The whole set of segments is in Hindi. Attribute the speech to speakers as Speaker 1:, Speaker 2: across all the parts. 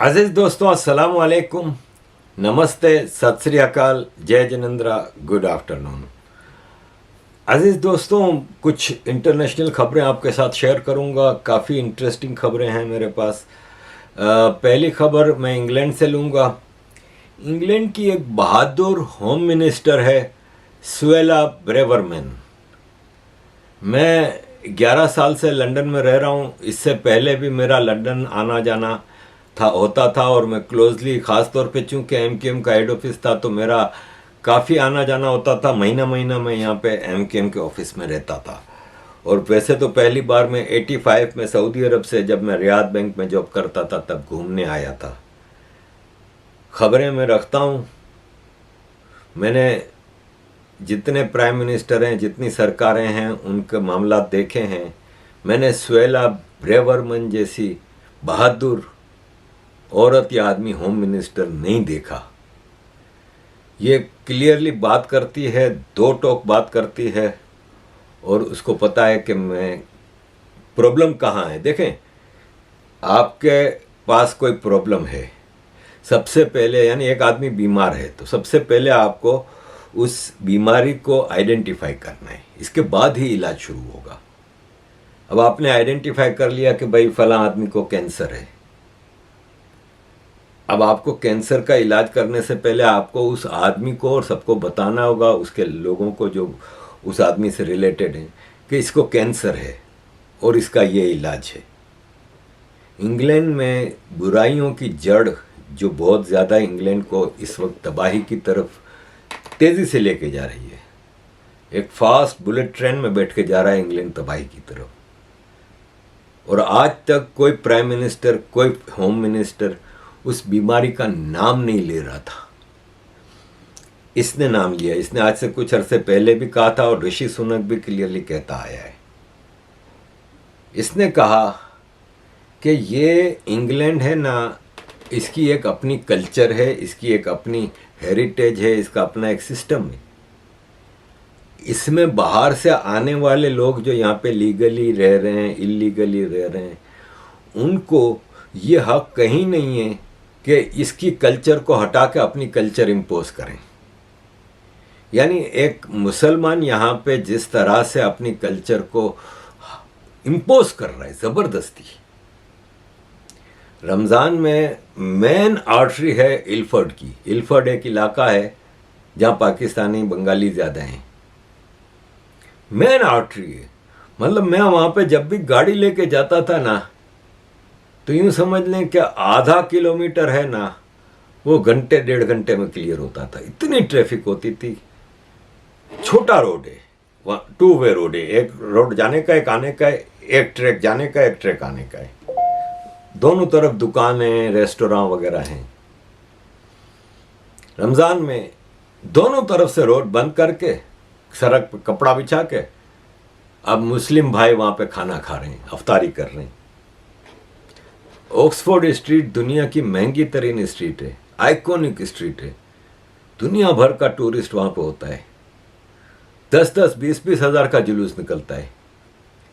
Speaker 1: अजीज दोस्तों, अस्सलाम वालेकुम, नमस्ते, सत श्री अकाल, जय जिनेंद्रा, गुड आफ्टरनून। अजीज दोस्तों, कुछ इंटरनेशनल खबरें आपके साथ शेयर करूंगा। काफ़ी इंटरेस्टिंग खबरें हैं मेरे पास। पहली खबर मैं इंग्लैंड से लूँगा। इंग्लैंड की एक बहादुर होम मिनिस्टर है सुएला ब्रेवरमैन। मैं 11 साल से लंदन में रह रहा हूँ। इससे पहले भी मेरा लंदन आना जाना होता था और मैं क्लोजली, ख़ास तौर पे चूँकि एमकेएम का हेड ऑफिस था तो मेरा काफ़ी आना जाना होता था। महीना महीना मैं यहाँ पे एमकेएम के ऑफिस में रहता था। और वैसे तो पहली बार मैं 85 में सऊदी अरब से, जब मैं रियाद बैंक में जॉब करता था, तब घूमने आया था। खबरें मैं रखता हूँ। मैंने जितने प्राइम मिनिस्टर हैं, जितनी सरकारें हैं, उनके मामला देखे हैं। मैंने सुएला ब्रेवरमैन जैसी बहादुर औरत या आदमी होम मिनिस्टर नहीं देखा। ये क्लियरली बात करती है, दो टोक बात करती है और उसको पता है कि मैं प्रॉब्लम कहाँ है। देखें, आपके पास कोई प्रॉब्लम है, सबसे पहले, यानी एक आदमी बीमार है तो सबसे पहले आपको उस बीमारी को आइडेंटिफाई करना है, इसके बाद ही इलाज शुरू होगा। अब आपने आइडेंटिफाई कर लिया कि भाई फला आदमी को कैंसर है। अब आपको कैंसर का इलाज करने से पहले आपको उस आदमी को और सबको बताना होगा, उसके लोगों को जो उस आदमी से रिलेटेड हैं, कि इसको कैंसर है और इसका ये इलाज है। इंग्लैंड में बुराइयों की जड़ जो बहुत ज़्यादा इंग्लैंड को इस वक्त तबाही की तरफ तेज़ी से लेके जा रही है, एक फास्ट बुलेट ट्रेन में बैठ के जा रहा है इंग्लैंड तबाही की तरफ। और आज तक कोई प्राइम मिनिस्टर, कोई होम मिनिस्टर उस बीमारी का नाम नहीं ले रहा था। इसने नाम लिया। इसने आज से कुछ अरसे पहले भी कहा था और ऋषि सुनक भी क्लियरली कहता आया है। इसने कहा कि ये इंग्लैंड है ना, इसकी एक अपनी कल्चर है, इसकी एक अपनी हेरिटेज है, इसका अपना एक सिस्टम है। इसमें बाहर से आने वाले लोग जो यहाँ पे लीगली रह रहे हैं, इलीगली रह रहे हैं, उनको ये हक कहीं नहीं है कि इसकी कल्चर को हटा के अपनी कल्चर इम्पोज करें। यानी एक मुसलमान यहाँ पे जिस तरह से अपनी कल्चर को इम्पोज कर रहा है ज़बरदस्ती। रमज़ान में मेन आर्टरी है इल्फर्ड की। इल्फर्ड एक इलाका है जहाँ पाकिस्तानी बंगाली ज़्यादा हैं। मेन आर्टरी है, मतलब मैं वहाँ पे जब भी गाड़ी लेके जाता था ना, तो यूँ समझ लें कि आधा किलोमीटर है ना, वो घंटे डेढ़ घंटे में क्लियर होता था। इतनी ट्रैफिक होती थी। छोटा रोड है, वहाँ 2 वे रोड है, एक रोड जाने का, एक आने का है, एक ट्रैक जाने का, एक ट्रैक आने का है। दोनों तरफ दुकानें, रेस्टोरेंट वगैरह हैं। रमज़ान में दोनों तरफ से रोड बंद करके सड़क पर कपड़ा बिछा के अब मुस्लिम भाई वहाँ पे खाना खा रहे हैं, अफ्तारी कर रहे हैं। ऑक्सफोर्ड स्ट्रीट दुनिया की महंगी तरीन स्ट्रीट है, आइकॉनिक स्ट्रीट है। दुनिया भर का टूरिस्ट वहाँ पे होता है। 10-10, 20-20 हज़ार का जुलूस निकलता है।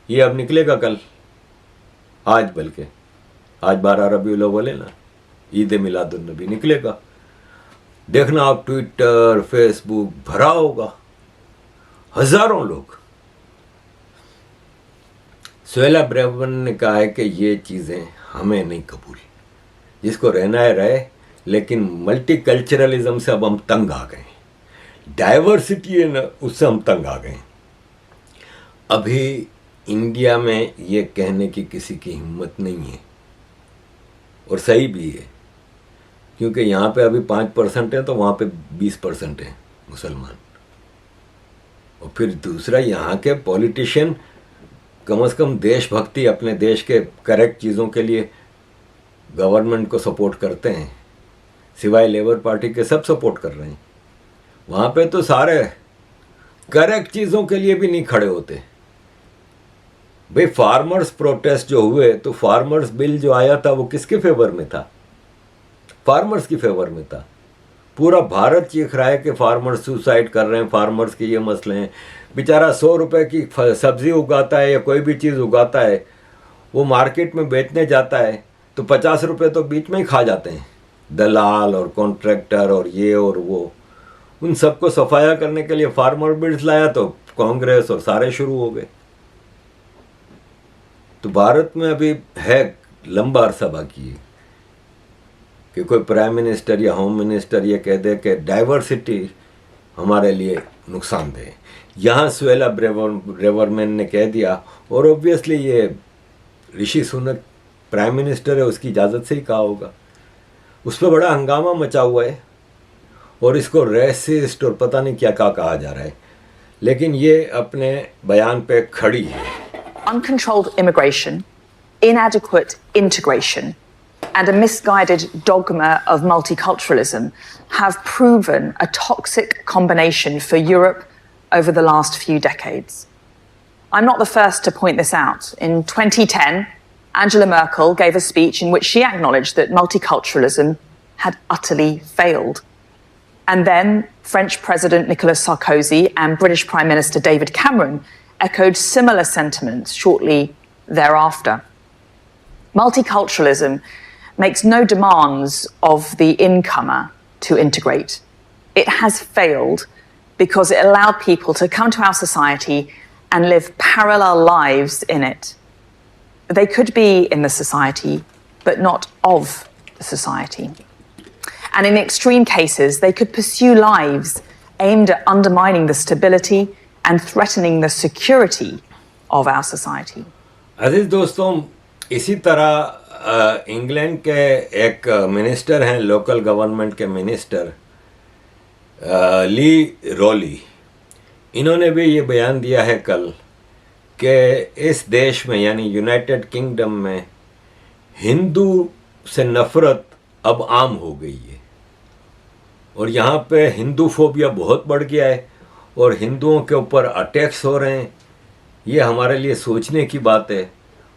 Speaker 1: ये अब निकलेगा कल, आज, बल्कि आज 12 रबीउल अव्वल है ना, ईद मिलादुन नबी निकलेगा। देखना आप, ट्विटर, फेसबुक भरा होगा, हजारों लोग। सुएला ब्रेवरमैन ने कहा है कि ये चीज़ें हमें नहीं कबूल, जिसको रहना है रहे, लेकिन मल्टीकल्चरलिज्म से अब हम तंग आ गए। डाइवर्सिटी है ना, उससे हम तंग आ गए। अभी इंडिया में ये कहने की किसी की हिम्मत नहीं है, और सही भी है, क्योंकि यहाँ पे अभी 5% है तो वहाँ पे 20% है मुसलमान। और फिर दूसरा, यहाँ के पॉलिटिशियन कम से कम देशभक्ति, अपने देश के करेक्ट चीज़ों के लिए गवर्नमेंट को सपोर्ट करते हैं, सिवाय लेबर पार्टी के सब सपोर्ट कर रहे हैं। वहाँ पे तो सारे करेक्ट चीज़ों के लिए भी नहीं खड़े होते। भाई फार्मर्स प्रोटेस्ट जो हुए, तो फार्मर्स बिल जो आया था वो किसके फेवर में था? फार्मर्स की फेवर में था। पूरा भारत चीख रहा है कि फार्मर्स सुसाइड कर रहे हैं, फार्मर्स के ये मसले हैं। बेचारा 100 रुपये की सब्ज़ी उगाता है या कोई भी चीज़ उगाता है, वो मार्केट में बेचने जाता है तो 50 रुपये तो बीच में ही खा जाते हैं, दलाल और कॉन्ट्रैक्टर और ये और वो। उन सबको सफाया करने के लिए फार्मर बिल्स लाया तो कांग्रेस और सारे शुरू हो गए। तो भारत में अभी है लंबा अरसा बाकी है कि कोई प्राइम मिनिस्टर या होम मिनिस्टर ये कह दे कि डाइवर्सिटी हमारे लिए नुकसानदेह है। यहाँ सुएला ब्रेवरमैन ने कह दिया, और ऑब्वियसली ये ऋषि सुनक प्राइम मिनिस्टर है, उसकी इजाज़त से ही कहा होगा। उस पर बड़ा हंगामा मचा हुआ है और इसको रेसिस्ट और पता नहीं क्या कहा जा रहा है, लेकिन ये अपने बयान पे खड़ी है।
Speaker 2: Uncontrolled immigration, inadequate integration, and a misguided dogma of multiculturalism have proven a toxic combination for Europe over the last few decades. I'm not the first to point this out. In 2010, Angela Merkel gave a speech in which she acknowledged that multiculturalism had utterly failed. And then French President Nicolas Sarkozy and British Prime Minister David Cameron echoed similar sentiments shortly thereafter. Multiculturalism makes no demands of the incomer to integrate. It has failed because it allowed people to come to our society and live parallel lives in it. They could be in the society, but not of the society. And in extreme cases, they could pursue lives aimed at undermining the stability and threatening the security of our society.
Speaker 1: अजीज दोस्तों, इसी तरह इंग्लैंड के एक मिनिस्टर हैं, लोकल गवर्नमेंट के मिनिस्टर ली रॉली, इन्होंने भी ये बयान दिया है कल कि इस देश में यानी यूनाइटेड किंगडम में हिंदू से नफ़रत अब आम हो गई है और यहाँ पे हिंदू फोबिया बहुत बढ़ गया है और हिंदुओं के ऊपर अटैक्स हो रहे हैं। ये हमारे लिए सोचने की बात है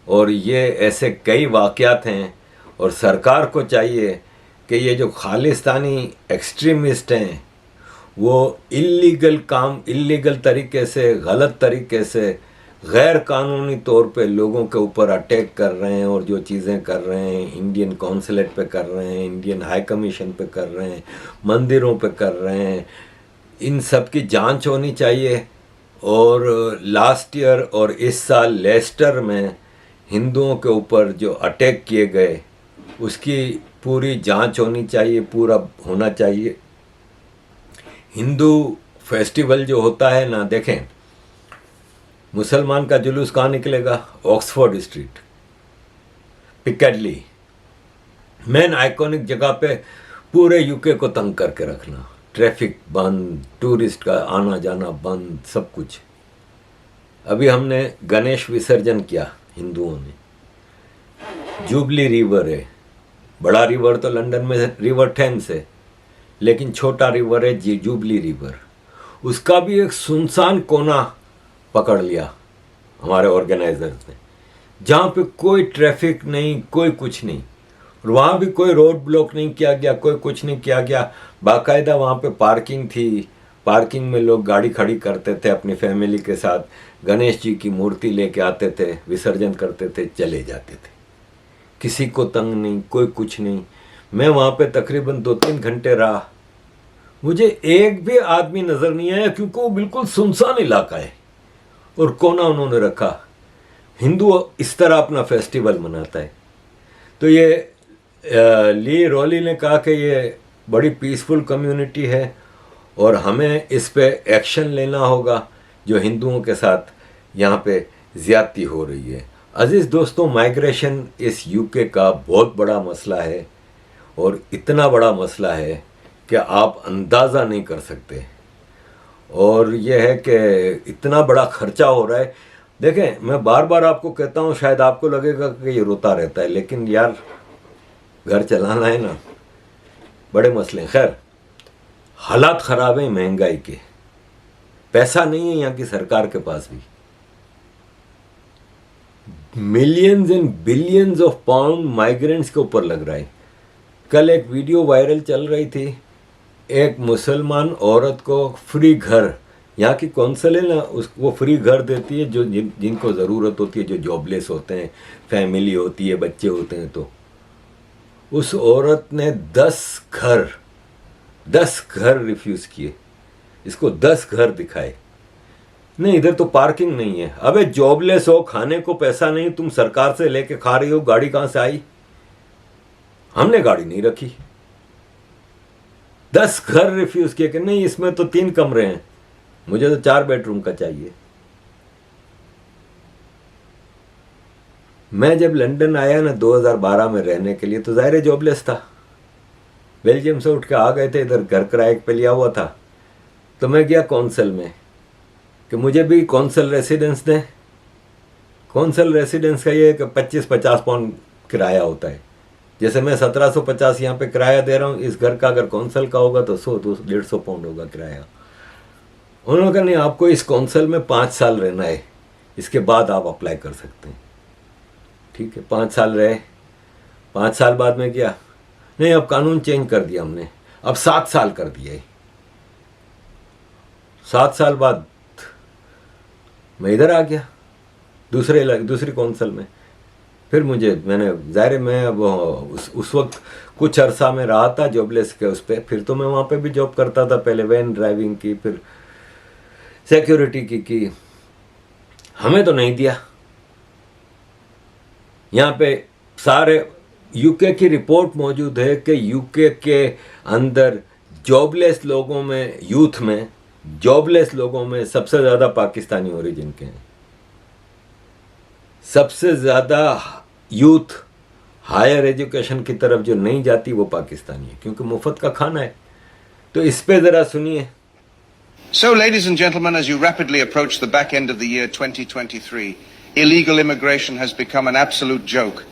Speaker 1: और ये ऐसे कई वाक़यात हैं और सरकार को चाहिए कि ये जो खालिस्तानी एक्सट्रीमिस्ट हैं वो इलीगल तरीके से, गलत तरीके से, गैर कानूनी तौर पे लोगों के ऊपर अटैक कर रहे हैं और जो चीज़ें कर रहे हैं, इंडियन कौंसलेट पे कर रहे हैं, इंडियन हाई कमीशन पे कर रहे हैं, मंदिरों पे कर रहे हैं, इन सब की जांच होनी चाहिए। और लास्ट ईयर और इस साल लेस्टर में हिंदुओं के ऊपर जो अटैक किए गए उसकी पूरी जांच होनी चाहिए, पूरा होना चाहिए। हिंदू फेस्टिवल जो होता है ना, देखें मुसलमान का जुलूस कहाँ निकलेगा? Oxford street, Piccadilly, main iconic जगह पे पूरे यूके को तंग करके रखना, ट्रैफिक बंद, टूरिस्ट का आना जाना बंद, सब कुछ। अभी हमने गणेश विसर्जन किया हिंदुओं ने, जुबली रिवर है, बड़ा रिवर तो लंदन में रिवर थेम्स है, लेकिन छोटा रिवर है जुबली रिवर, उसका भी एक सुनसान कोना पकड़ लिया हमारे ऑर्गेनाइजर्स ने, जहाँ पे कोई ट्रैफिक नहीं, कोई कुछ नहीं, और वहाँ भी कोई रोड ब्लॉक नहीं किया गया, कोई कुछ नहीं किया गया। बाकायदा वहाँ पे पार्किंग थी, पार्किंग में लोग गाड़ी खड़ी करते थे अपनी फैमिली के साथ, गणेश जी की मूर्ति लेके आते थे, विसर्जन करते थे, चले जाते थे, किसी को तंग नहीं, कोई कुछ नहीं। मैं वहाँ पे तकरीबन 2-3 घंटे रहा, मुझे एक भी आदमी नज़र नहीं आया क्योंकि वो बिल्कुल सुनसान इलाका है और कोना उन्होंने रखा। हिंदू इस तरह अपना फेस्टिवल मनाता है। तो ये ली रॉली ने कहा कि ये बड़ी पीसफुल कम्युनिटी है और हमें इस पे एक्शन लेना होगा जो हिंदुओं के साथ यहाँ पे ज़्यादती हो रही है। अजीज़ दोस्तों, माइग्रेशन इस यूके का बहुत बड़ा मसला है और इतना बड़ा मसला है कि आप अंदाज़ा नहीं कर सकते। और यह है कि इतना बड़ा खर्चा हो रहा है। देखें, मैं बार बार आपको कहता हूँ, शायद आपको लगेगा कि ये रोता रहता है, लेकिन यार घर चलाना है ना, बड़े मसले। खैर, हालात ख़राब हैं महंगाई के, पैसा नहीं है यहाँ की सरकार के पास भी। Millions and billions of pound migrants के ऊपर लग रहा है। कल एक वीडियो वायरल चल रही थी, एक मुसलमान औरत को फ्री घर, यहाँ की कौंसल है ना, वो फ्री घर देती है जो जिनको ज़रूरत होती है, जो जॉबलेस होते हैं, फैमिली होती है, बच्चे होते हैं। तो उस औरत ने 10 घर रिफ्यूज किए, इसको 10 घर दिखाए। नहीं, इधर तो पार्किंग नहीं है। अबे जॉबलेस हो, खाने को पैसा नहीं, तुम सरकार से लेके खा रही हो, गाड़ी कहां से आई? हमने गाड़ी नहीं रखी। 10 घर रिफ्यूज किए कि नहीं, इसमें तो 3 कमरे हैं, मुझे तो 4 बेडरूम का चाहिए। मैं जब लंदन आया ना 2012 में रहने के लिए, तो जाहिर है जॉबलेस था। बेल्जियम से उठ के आ गए थे, इधर घर किराए पे लिया हुआ था। तो मैं गया कौंसल में कि मुझे भी कौंसल रेसिडेंस दें। कौंसल रेसिडेंस का ये कि 25-50 पाउंड किराया होता है। जैसे मैं 1750 यहाँ पे किराया दे रहा हूँ, इस घर का अगर कौंसल का होगा तो 100-150 पाउंड होगा किराया। उन्होंने कहा नहीं, आपको इस कौंसल में 5 साल रहना है, इसके बाद आप अप्लाई कर सकते हैं। ठीक है, 5 साल रहे। 5 साल बाद में गया, नहीं अब कानून चेंज कर दिया हमने, अब 7 साल कर दिया। 7 साल बाद मैं इधर आ गया दूसरी कौंसल में। फिर मैंने जाहिर मैं अब उस वक्त कुछ अरसा में रहा था जॉबलेस के उस पर। फिर तो मैं वहाँ पे भी जॉब करता था, पहले वैन ड्राइविंग की, फिर सिक्योरिटी की। हमें तो नहीं दिया। यहाँ पे सारे यूके की रिपोर्ट मौजूद है कि यूके के अंदर जॉबलेस लोगों में, यूथ में जॉबलेस लोगों में सबसे ज़्यादा पाकिस्तानी ओरिजिन के हैं। सबसे ज़्यादा यूथ हायर एजुकेशन की तरफ जो नहीं जाती वो पाकिस्तानी है, क्योंकि मुफ्त का खाना है। तो इस पे ज़रा सुनिए।
Speaker 3: So, ladies and gentlemen, as you rapidly approach the back end of the year 2023, illegal immigration has become an absolute joke.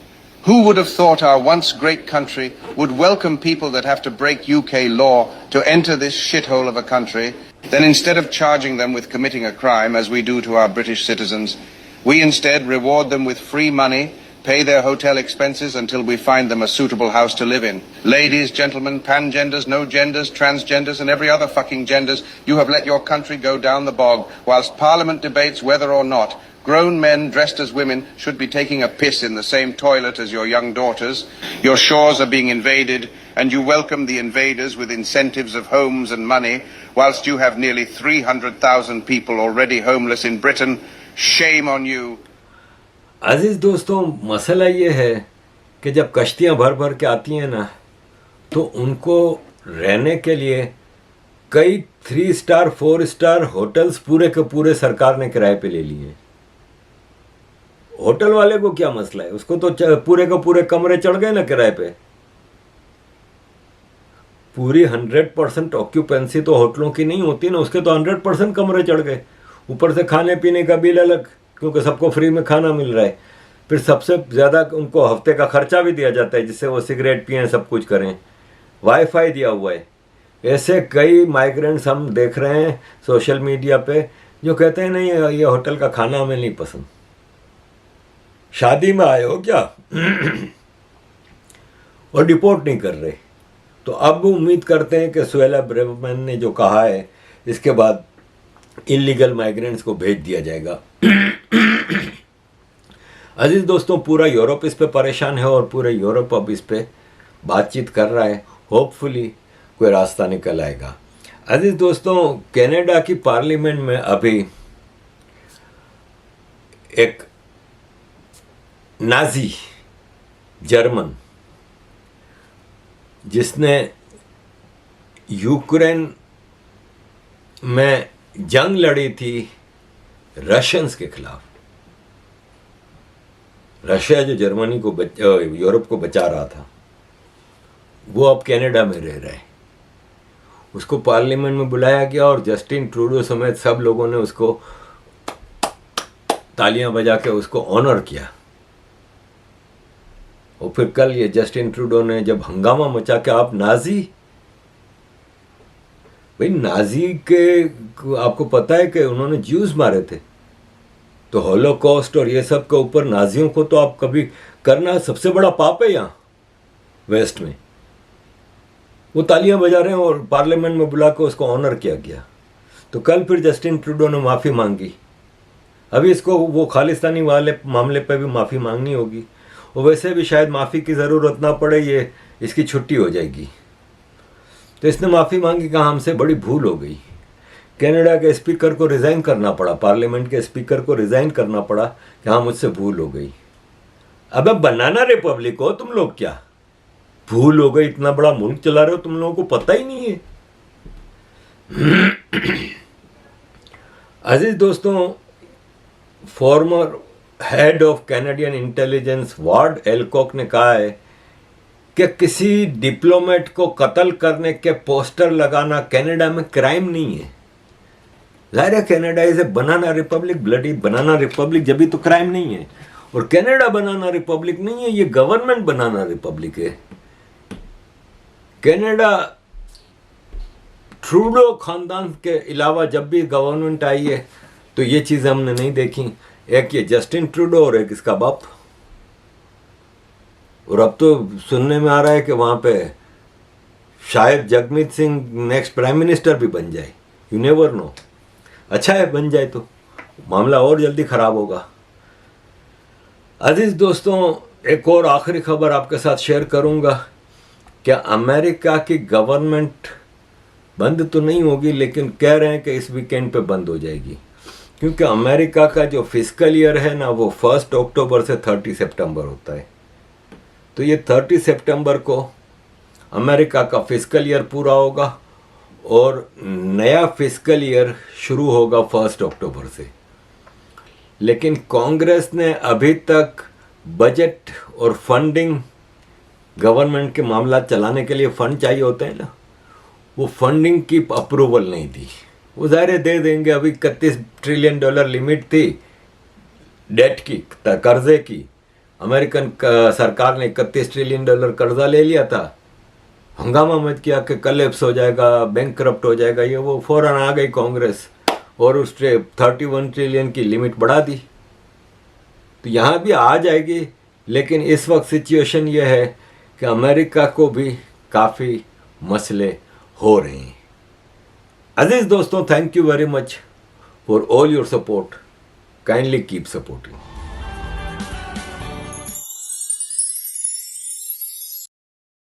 Speaker 3: Who would have thought our once great country would welcome people that have to break UK law to enter this shithole of a country, then instead of charging them with committing a crime, as we do to our British citizens, we instead reward them with free money, pay their hotel expenses until we find them a suitable house to live in. Ladies, gentlemen, pangenders, no genders, transgenders and every other fucking genders, you have let your country go down the bog whilst Parliament debates whether or not grown men dressed as women should be taking a piss in the same toilet as your young daughters. Your shores are being invaded and you welcome the invaders with incentives of homes and money whilst you have nearly 300,000 people already homeless in Britain. Shame on you.
Speaker 1: अजीज दोस्तों, मसला ये है कि जब कश्तियाँ भर भर के आती हैं ना, तो उनको रहने के लिए कई 3 स्टार 4 स्टार होटल्स पूरे के पूरे सरकार ने किराए पे ले लिए हैं। होटल वाले को क्या मसला है, उसको तो पूरे के पूरे कमरे चढ़ गए ना किराए पे। पूरी 100% ऑक्यूपेंसी तो होटलों की नहीं होती ना, उसके तो 100% कमरे चढ़ गए। ऊपर से खाने पीने का बिल अलग, क्योंकि सबको फ्री में खाना मिल रहा है। फिर सबसे ज़्यादा उनको हफ्ते का खर्चा भी दिया जाता है, जिससे वो सिगरेट पिएं, सब कुछ करें। वाईफाई दिया हुआ है। ऐसे कई माइग्रेंट्स हम देख रहे हैं सोशल मीडिया पे जो कहते हैं नहीं ये होटल का खाना हमें नहीं पसंद। शादी में आए हो क्या और डिपोर्ट नहीं कर रहे। तो अब उम्मीद करते हैं कि सुहेला ब्रेवरमैन ने जो कहा है, इसके बाद इलीगल माइग्रेंट्स को भेज दिया जाएगा। अजीज दोस्तों, पूरा यूरोप इस पे परेशान है और पूरे यूरोप अब इस पे बातचीत कर रहा है। होपफुली कोई रास्ता निकल आएगा। अजीज दोस्तों, कनाडा की पार्लियामेंट में अभी एक नाजी जर्मन जिसने यूक्रेन में जंग लड़ी थी रशियंस के खिलाफ, रशिया जो जर्मनी को यूरोप को बचा रहा था, वो अब कनाडा में रह रहा है। उसको पार्लियामेंट में बुलाया गया और जस्टिन ट्रूडो समेत सब लोगों ने उसको तालियां बजा के उसको ऑनर किया। और फिर कल ये जस्टिन ट्रूडो ने जब हंगामा मचा के आप नाजी, भाई नाजी के आपको पता है कि उन्होंने ज्यूज मारे थे, तो हॉलोकॉस्ट और ये सब के ऊपर नाजियों को तो आप कभी करना सबसे बड़ा पाप है यहाँ वेस्ट में। वो तालियां बजा रहे हैं और पार्लियामेंट में बुला के उसको ऑनर किया गया। तो कल फिर जस्टिन ट्रूडो ने माफ़ी मांगी। अभी इसको वो खालिस्तानी वाले मामले पे भी माफ़ी मांगनी होगी। और वैसे भी शायद माफ़ी की ज़रूरत ना पड़े, ये इसकी छुट्टी हो जाएगी। तो इसने माफ़ी मांगी, कहा हमसे बड़ी भूल हो गई। कनाडा के स्पीकर को रिज़ाइन करना पड़ा, पार्लियामेंट के स्पीकर को रिज़ाइन करना पड़ा कि हाँ मुझसे भूल हो गई। अबे बनाना रिपब्लिक हो तुम लोग, क्या भूल हो गई? इतना बड़ा मुल्क चला रहे हो, तुम लोगों को पता ही नहीं है। अजीज दोस्तों, former head of Canadian intelligence Ward Elcock ने कहा है कि किसी डिप्लोमेट को कत्ल करने के पोस्टर लगाना कनाडा में क्राइम नहीं है। जाहिर है Canada is a banana Republic, bloody banana Republic, जब भी तो क्राइम नहीं है। और कनाडा बनाना रिपब्लिक नहीं है, ये गवर्नमेंट बनाना रिपब्लिक है। कनाडा ट्रूडो खानदान के अलावा जब भी गवर्नमेंट आई है तो ये चीज़ हमने नहीं देखी। एक ये जस्टिन ट्रूडो और एक इसका बाप। और अब तो सुनने में आ रहा है कि वहाँ पे शायद Jagmeet Singh next prime minister भी बन जाए, यू नेवर नो। अच्छा है बन जाए तो मामला और जल्दी खराब होगा। अजीज दोस्तों, एक और आखिरी खबर आपके साथ शेयर करूंगा। क्या अमेरिका की गवर्नमेंट बंद तो नहीं होगी, लेकिन कह रहे हैं कि इस वीकेंड पे बंद हो जाएगी, क्योंकि अमेरिका का जो फिस्कल ईयर है ना वो 1 अक्टूबर से 30 सितंबर होता है। तो ये 30 सितंबर को अमेरिका का फिस्कल ईयर पूरा होगा और नया फिस्कल ईयर शुरू होगा 1 अक्टूबर से। लेकिन कांग्रेस ने अभी तक बजट और फंडिंग, गवर्नमेंट के मामला चलाने के लिए फंड चाहिए होते हैं ना, वो फंडिंग की अप्रूवल नहीं दी। वो ज़ाहिर दे देंगे। अभी 31 ट्रिलियन डॉलर लिमिट थी डेट की, कर्जे की। अमेरिकन सरकार ने 31 ट्रिलियन डॉलर कर्जा ले लिया था, हंगामा मत किया कि कलेप्स हो जाएगा, बैंक करप्ट हो जाएगा, ये वो। फौरन आ गई कांग्रेस और उस 31 ट्रिलियन की लिमिट बढ़ा दी। तो यहाँ भी आ जाएगी, लेकिन इस वक्त सिचुएशन ये है कि अमेरिका को भी काफ़ी मसले हो रहे हैं। अजीज दोस्तों, thank you very much for all your support. Kindly keep supporting.